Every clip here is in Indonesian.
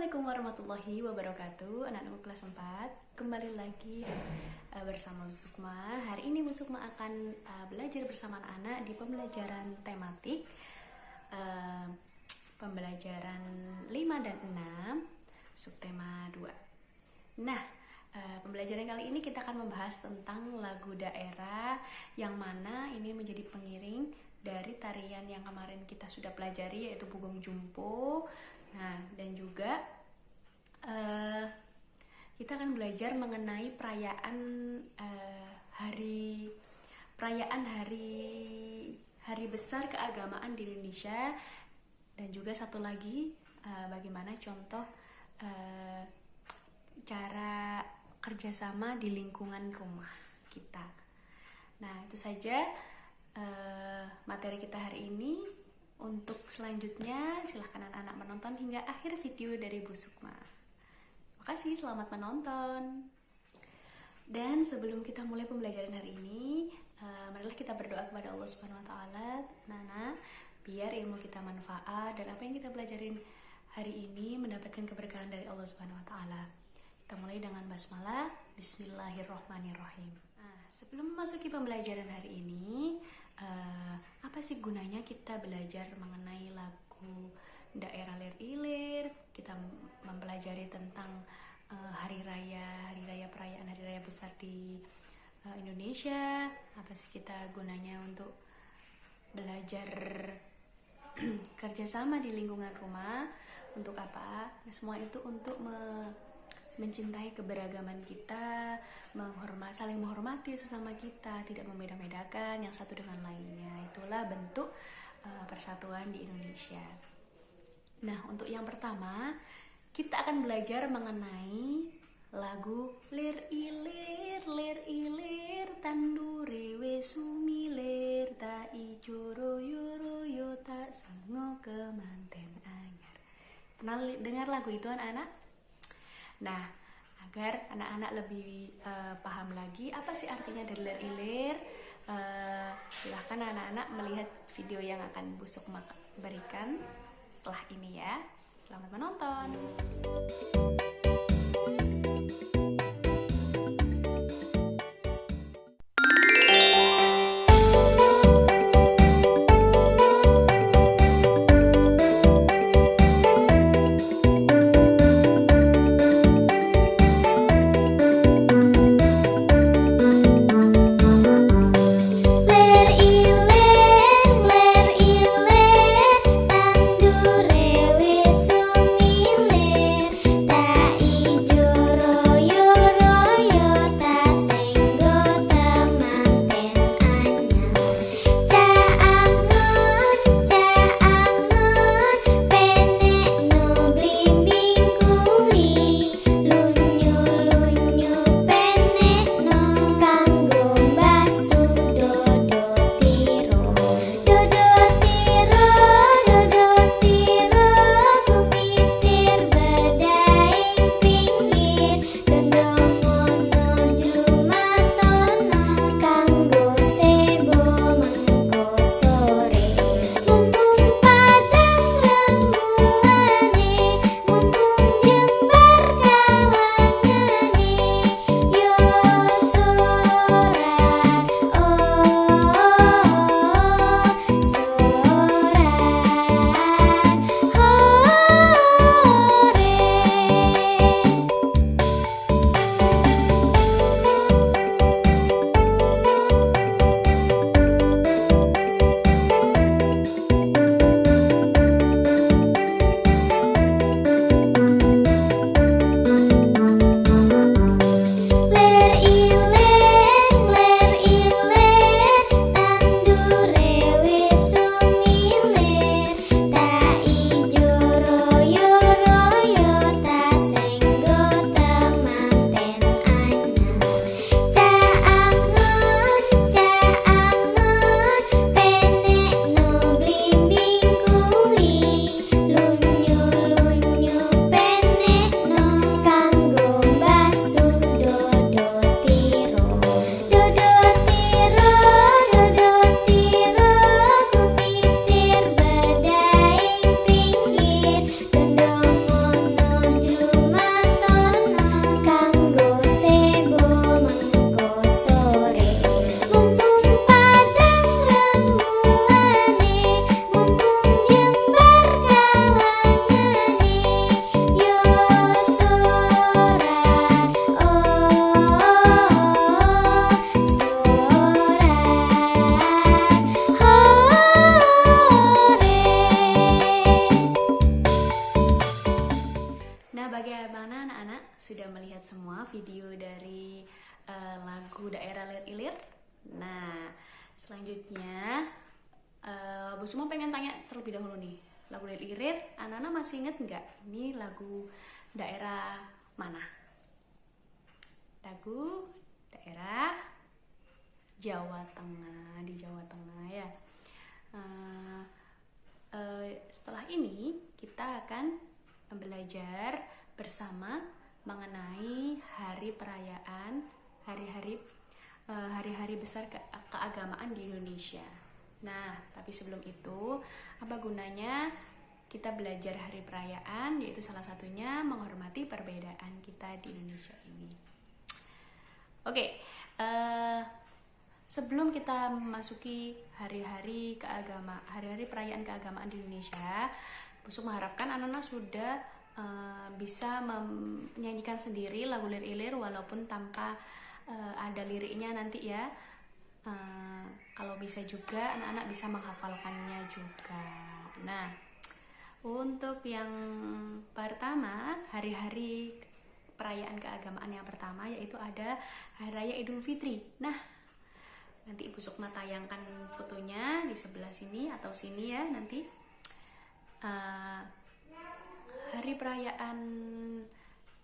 Assalamualaikum warahmatullahi wabarakatuh. Anak-anak kelas 4, kembali lagi bersama Bu Sukma. Hari ini Bu Sukma akan belajar bersama anak-anak di pembelajaran tematik pembelajaran 5 dan 6 subtema 2. Nah, pembelajaran kali ini kita akan membahas tentang lagu daerah yang mana ini menjadi pengiring dari tarian yang kemarin kita sudah pelajari, yaitu Pugong Jumpo. Nah, dan juga kita akan belajar mengenai perayaan hari besar keagamaan di Indonesia, dan juga satu lagi bagaimana contoh cara kerjasama di lingkungan rumah kita. Nah, itu saja materi kita hari ini. Untuk selanjutnya, silahkan anak-anak menonton hingga akhir video dari Bu Sukma. Terima kasih, selamat menonton. Dan sebelum kita mulai pembelajaran hari ini, marilah kita berdoa kepada Allah Subhanahu Wa Taala, Nana, biar ilmu kita manfaat dan apa yang kita pelajarin hari ini mendapatkan keberkahan dari Allah Subhanahu Wa Taala. Kita mulai dengan basmalah. Bismillahirrahmanirrahim. Nah, sebelum memasuki pembelajaran hari ini, apa sih gunanya kita belajar mengenai lagu daerah Lir Ilir? Kita mempelajari tentang hari raya perayaan hari raya besar di Indonesia. Apa sih kita gunanya untuk belajar kerjasama di lingkungan rumah? Untuk apa? Semua itu untuk mencintai keberagaman kita, saling menghormati sesama kita, tidak membeda-bedakan yang satu dengan lainnya. Itulah bentuk persatuan di Indonesia. Nah, untuk yang pertama, kita akan belajar mengenai lagu Lir Ilir, tandure wis sumilir, ta ijo royo tak sango kemanten anyar. Pernah dengar lagu itu anak-anak? Nah, agar anak-anak lebih paham lagi apa sih artinya dari Lir Ilir, silahkan anak-anak melihat video yang akan Bu Sukma berikan setelah ini ya. Selamat menonton. Tandure wis sumilir, ta ijo royo sudah melihat semua video dari lagu Daerah Lir-Ilir. Nah, selanjutnya Bu Suma pengen tanya terlebih dahulu nih, lagu Lir-Ilir, anak-anak masih inget nggak ini lagu daerah mana? Lagu daerah Jawa Tengah, di Jawa Tengah ya. Setelah ini kita akan belajar bersama mengenai hari perayaan, hari-hari besar keagamaan di Indonesia. Nah, tapi sebelum itu, apa gunanya kita belajar hari perayaan? Yaitu salah satunya menghormati perbedaan kita di Indonesia ini. Oke, sebelum kita memasuki hari-hari perayaan keagamaan di Indonesia, Bu Su mengharapkan anak-anak sudah bisa menyanyikan sendiri lagu Lir-Ilir walaupun tanpa ada liriknya nanti ya. Kalau bisa juga anak-anak bisa menghafalkannya juga. Nah, untuk yang pertama, hari-hari perayaan keagamaan yang pertama yaitu ada Hari Raya Idul Fitri. Nah, nanti Ibu Sukma tayangkan fotonya di sebelah sini atau sini ya nanti. Hari perayaan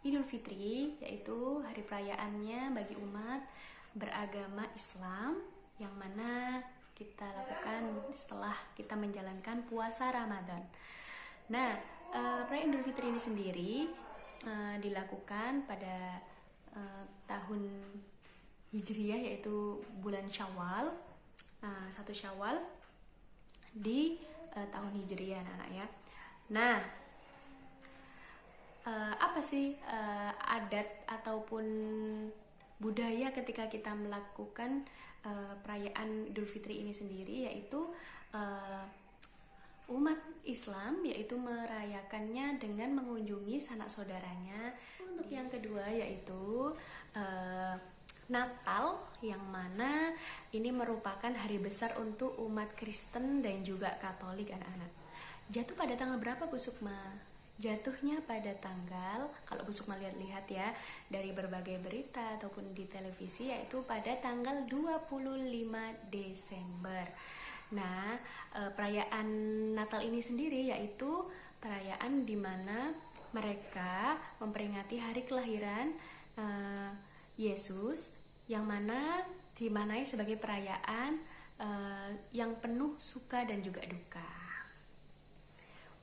Idul Fitri yaitu hari perayaannya bagi umat beragama Islam yang mana kita lakukan setelah kita menjalankan puasa Ramadan. Nah, perayaan Idul Fitri ini sendiri dilakukan pada tahun Hijriyah yaitu bulan Syawal, 1 Syawal di tahun Hijriyah anak-anak ya. Nah, apa sih adat ataupun budaya ketika kita melakukan perayaan Idul Fitri ini sendiri, yaitu umat Islam yaitu merayakannya dengan mengunjungi sanak saudaranya. Untuk yang kedua yaitu Natal, yang mana ini merupakan hari besar untuk umat Kristen dan juga Katolik anak-anak. Jatuh pada tanggal berapa Bu Sukma? Jatuhnya pada tanggal, kalau Bu Sukma lihat-lihat ya dari berbagai berita ataupun di televisi, yaitu pada tanggal 25 Desember. Nah, perayaan Natal ini sendiri yaitu perayaan di mana mereka memperingati hari kelahiran Yesus, yang mana dimaknai sebagai perayaan yang penuh suka dan juga duka.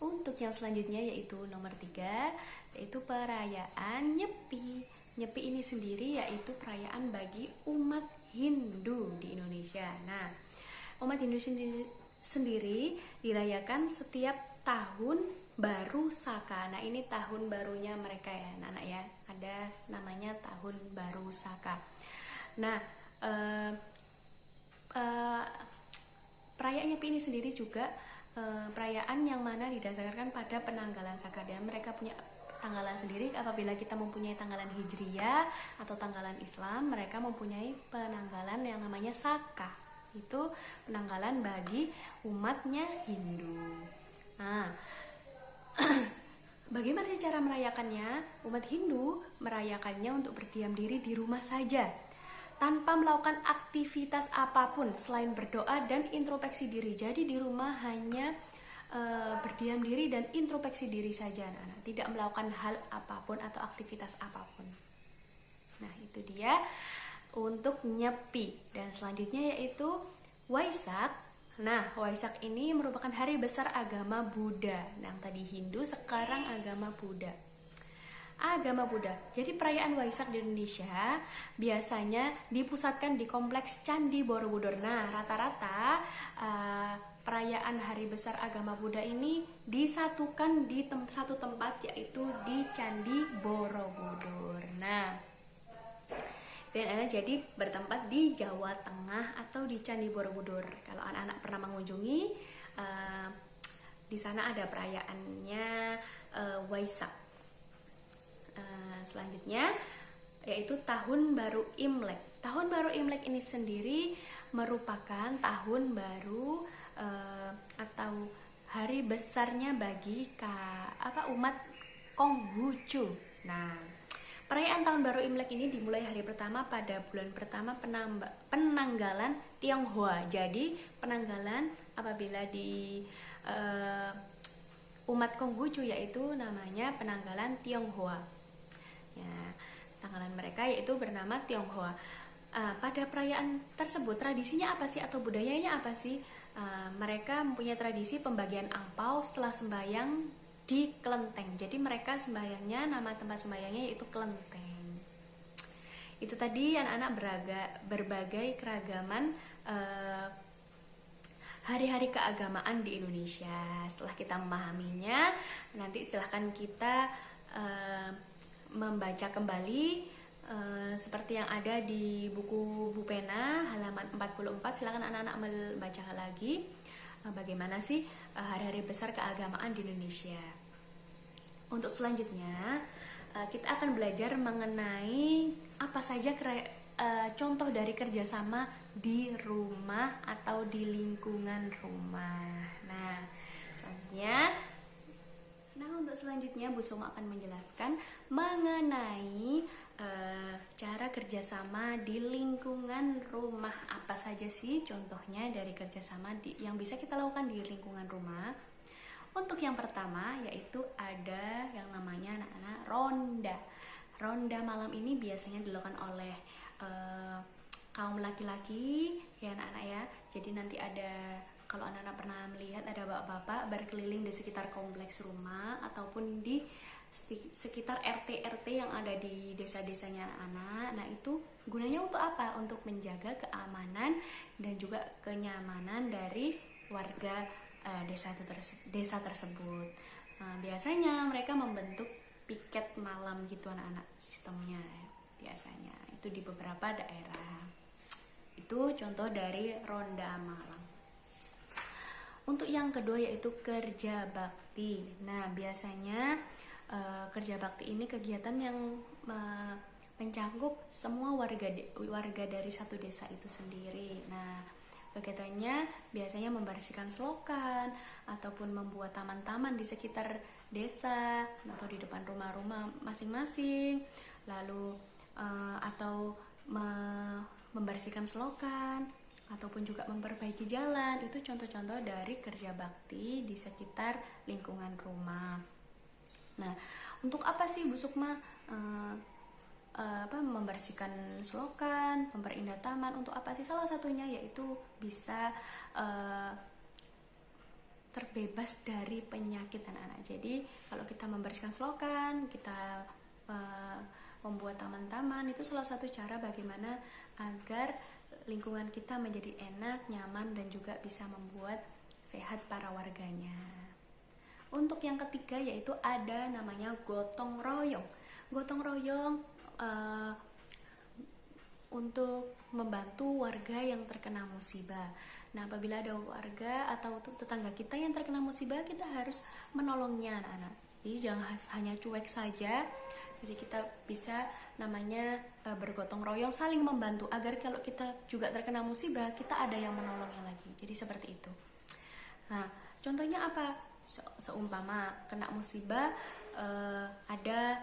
Untuk yang selanjutnya yaitu nomor 3, yaitu perayaan Nyepi. Nyepi ini sendiri yaitu perayaan bagi umat Hindu di Indonesia. Nah, umat Hindu sendiri dirayakan setiap tahun baru Saka. Nah, ini tahun barunya mereka ya anak-anak ya. Ada namanya tahun baru Saka. Nah, perayaan Nyepi ini sendiri juga perayaan yang mana didasarkan pada penanggalan Saka, dan mereka punya tanggalan sendiri. Apabila kita mempunyai tanggalan Hijriyah atau tanggalan Islam, mereka mempunyai penanggalan yang namanya Saka. Itu penanggalan bagi umatnya Hindu. Nah, bagaimana cara merayakannya? Umat Hindu merayakannya untuk berdiam diri di rumah saja, tanpa melakukan aktivitas apapun selain berdoa dan introspeksi diri. Jadi di rumah hanya berdiam diri dan introspeksi diri saja, anak-anak. Tidak melakukan hal apapun atau aktivitas apapun. Nah, itu dia untuk Nyepi. Dan selanjutnya yaitu Waisak. Nah, Waisak ini merupakan hari besar agama Buddha. Nah, yang tadi Hindu, sekarang agama Buddha. Jadi perayaan Waisak di Indonesia biasanya dipusatkan di kompleks Candi Borobudur. Nah, rata-rata perayaan hari besar agama Buddha ini disatukan di satu tempat, yaitu di Candi Borobudur. Nah, dan anak jadi bertempat di Jawa Tengah atau di Candi Borobudur. Kalau anak-anak pernah mengunjungi, di sana ada perayaannya Waisak. Selanjutnya yaitu Tahun Baru Imlek. Tahun Baru Imlek ini sendiri merupakan tahun baru atau hari besarnya bagi umat Konghucu. Nah, Perayaan Tahun Baru Imlek ini dimulai hari pertama pada bulan pertama penanggalan Tionghoa. Jadi penanggalan apabila di umat Konghucu yaitu namanya penanggalan Tionghoa. Ya, tanggalan mereka yaitu bernama Tionghoa. Pada perayaan tersebut tradisinya apa sih atau budayanya apa sih? Mereka mempunyai tradisi pembagian angpau setelah sembahyang di kelenteng. Jadi mereka sembahyangnya, nama tempat sembahyangnya yaitu kelenteng. Itu tadi anak-anak berbagai keragaman hari-hari keagamaan di Indonesia. Setelah kita memahaminya, nanti silahkan kita membaca kembali seperti yang ada di buku Bu Pena halaman 44. Silahkan anak-anak membaca lagi bagaimana sih hari-hari besar keagamaan di Indonesia. Untuk selanjutnya kita akan belajar mengenai apa saja contoh dari kerjasama di rumah atau di lingkungan rumah. Untuk selanjutnya Bu Soma akan menjelaskan mengenai cara kerjasama di lingkungan rumah. Apa saja sih contohnya dari kerjasama yang bisa kita lakukan di lingkungan rumah? Untuk yang pertama yaitu ada yang namanya anak-anak ronda. Ronda malam ini biasanya dilakukan oleh kaum laki-laki ya anak-anak ya. Jadi nanti ada, kalau anak-anak pernah melihat ada bapak-bapak berkeliling di sekitar kompleks rumah ataupun di sekitar RT-RT yang ada di desa-desanya anak-anak. Nah itu gunanya untuk apa? Untuk menjaga keamanan dan juga kenyamanan dari warga desa tersebut. Nah, biasanya mereka membentuk piket malam gitu anak-anak, sistemnya biasanya itu di beberapa daerah. Itu contoh dari ronda malam. Untuk yang kedua yaitu kerja bakti. Nah biasanya kerja bakti ini kegiatan yang mencakup semua warga dari satu desa itu sendiri. Nah kegiatannya biasanya membersihkan selokan ataupun membuat taman-taman di sekitar desa atau di depan rumah-rumah masing-masing, lalu atau membersihkan selokan ataupun juga memperbaiki jalan. Itu contoh-contoh dari kerja bakti di sekitar lingkungan rumah. Nah, untuk apa sih Bu Sukma membersihkan selokan, memperindah taman? Untuk apa sih? Salah satunya yaitu bisa terbebas dari penyakit anak-anak. Jadi kalau kita membersihkan selokan, kita membuat taman-taman, itu salah satu cara bagaimana agar lingkungan kita menjadi enak, nyaman, dan juga bisa membuat sehat para warganya. Untuk yang ketiga yaitu ada namanya gotong royong. Gotong royong untuk membantu warga yang terkena musibah. Nah, apabila ada warga atau tetangga kita yang terkena musibah, kita harus menolongnya anak-anak. Jadi jangan hanya cuek saja. Jadi kita bisa namanya bergotong royong, saling membantu agar kalau kita juga terkena musibah, kita ada yang menolongnya lagi. Jadi seperti itu. Nah, contohnya apa? Seumpama kena musibah, ada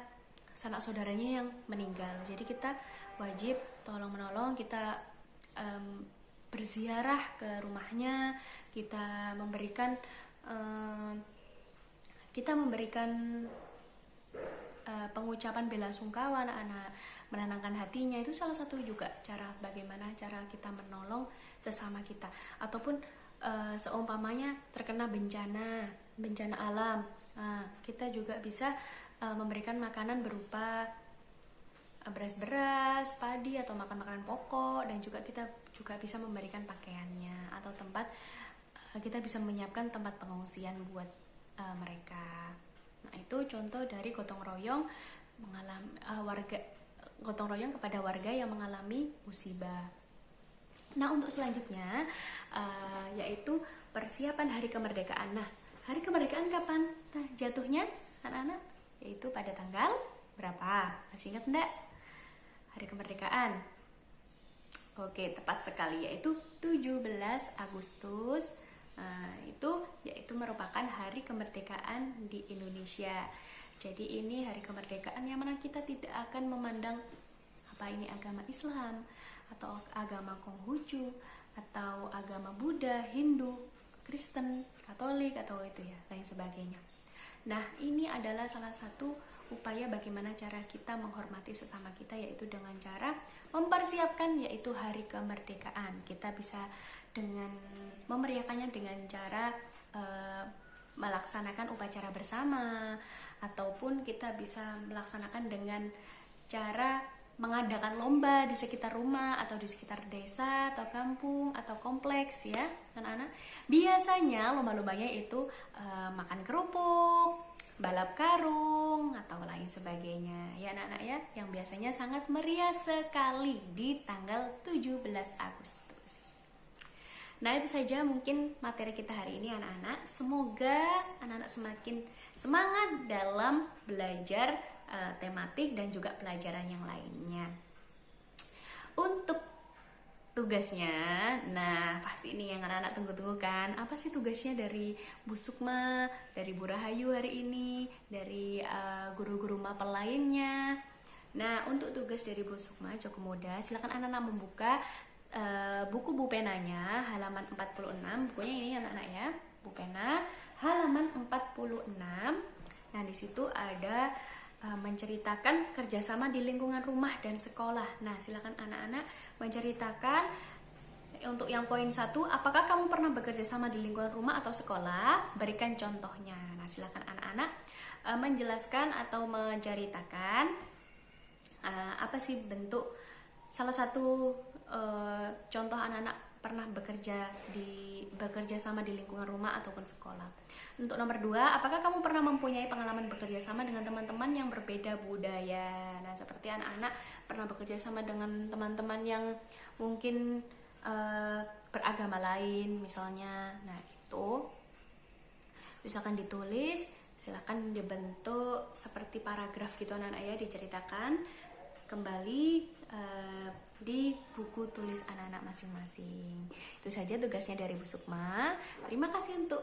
sanak saudaranya yang meninggal. Jadi kita wajib tolong menolong, kita berziarah ke rumahnya, kita memberikan pengucapan bela sungkawa anak-anak, menenangkan hatinya. Itu salah satu juga cara bagaimana cara kita menolong sesama kita. Ataupun seumpamanya terkena bencana alam, kita juga bisa memberikan makanan berupa beras-beras, padi atau makanan pokok, dan juga kita juga bisa memberikan pakaiannya atau tempat, kita bisa menyiapkan tempat pengungsian buat mereka. Nah, itu contoh dari gotong royong gotong royong kepada warga yang mengalami musibah. Nah, untuk selanjutnya yaitu persiapan hari kemerdekaan. Nah, hari kemerdekaan kapan? Nah, jatuhnya anak-anak yaitu pada tanggal berapa? Masih ingat enggak? Hari kemerdekaan. Oke, tepat sekali, yaitu 17 Agustus. Itu yaitu merupakan hari kemerdekaan di Indonesia. Jadi ini hari kemerdekaan yang mana kita tidak akan memandang apa ini agama Islam atau agama Konghucu atau agama Buddha, Hindu, Kristen, Katolik atau itu ya lain sebagainya. Nah, ini adalah salah satu upaya bagaimana cara kita menghormati sesama kita, yaitu dengan cara mempersiapkan yaitu hari kemerdekaan. Kita bisa dengan memeriahkannya dengan cara melaksanakan upacara bersama, ataupun kita bisa melaksanakan dengan cara mengadakan lomba di sekitar rumah atau di sekitar desa atau kampung atau kompleks ya anak-anak. Biasanya lomba-lombanya itu makan kerupuk, balap karung atau lain sebagainya ya anak-anak ya, yang biasanya sangat meriah sekali di tanggal 17 Agustus. Nah, itu saja mungkin materi kita hari ini anak-anak. Semoga anak-anak semakin semangat dalam belajar tematik dan juga pelajaran yang lainnya. Untuk tugasnya, nah pasti ini yang anak-anak tunggu-tunggu kan. Apa sih tugasnya dari Bu Sukma, dari Bu Rahayu hari ini, dari guru-guru mapel lainnya? Nah, untuk tugas dari Bu Sukma cukup mudah. Silakan anak-anak membuka buku Bu Penanya halaman 46. Bukunya ini anak-anak ya, Bu Pena halaman 46. Nah, di situ ada menceritakan kerjasama di lingkungan rumah dan sekolah. Nah, silakan anak-anak menceritakan untuk yang poin 1, apakah kamu pernah bekerja sama di lingkungan rumah atau sekolah? Berikan contohnya. Nah, silakan anak-anak menjelaskan atau menceritakan apa sih bentuk salah satu contoh anak-anak pernah bekerja sama di lingkungan rumah ataupun sekolah. Untuk nomor 2, apakah kamu pernah mempunyai pengalaman bekerja sama dengan teman-teman yang berbeda budaya? Nah, seperti anak-anak pernah bekerja sama dengan teman-teman yang mungkin beragama lain misalnya. Nah, itu misalkan ditulis, silakan dibentuk seperti paragraf gitu anak-anak ya, diceritakan kembali di buku tulis anak-anak masing-masing. Itu saja tugasnya dari Bu Sukma. Terima kasih untuk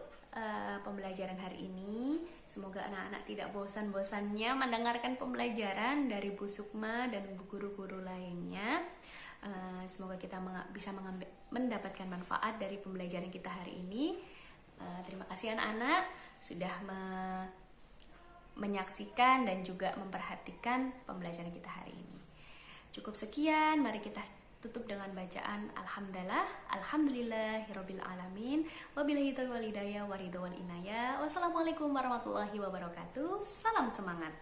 pembelajaran hari ini. Semoga anak-anak tidak bosan-bosannya mendengarkan pembelajaran dari Bu Sukma dan guru-guru lainnya. Semoga kita bisa mendapatkan manfaat dari pembelajaran kita hari ini. Terima kasih anak-anak sudah menyaksikan dan juga memperhatikan pembelajaran kita hari ini. Cukup sekian, mari kita tutup dengan bacaan alhamdulillahirabbil alamin wabillahi taufiq wal hidayah wa ridho wal inayah. Wassalamualaikum warahmatullahi wabarakatuh. Salam semangat.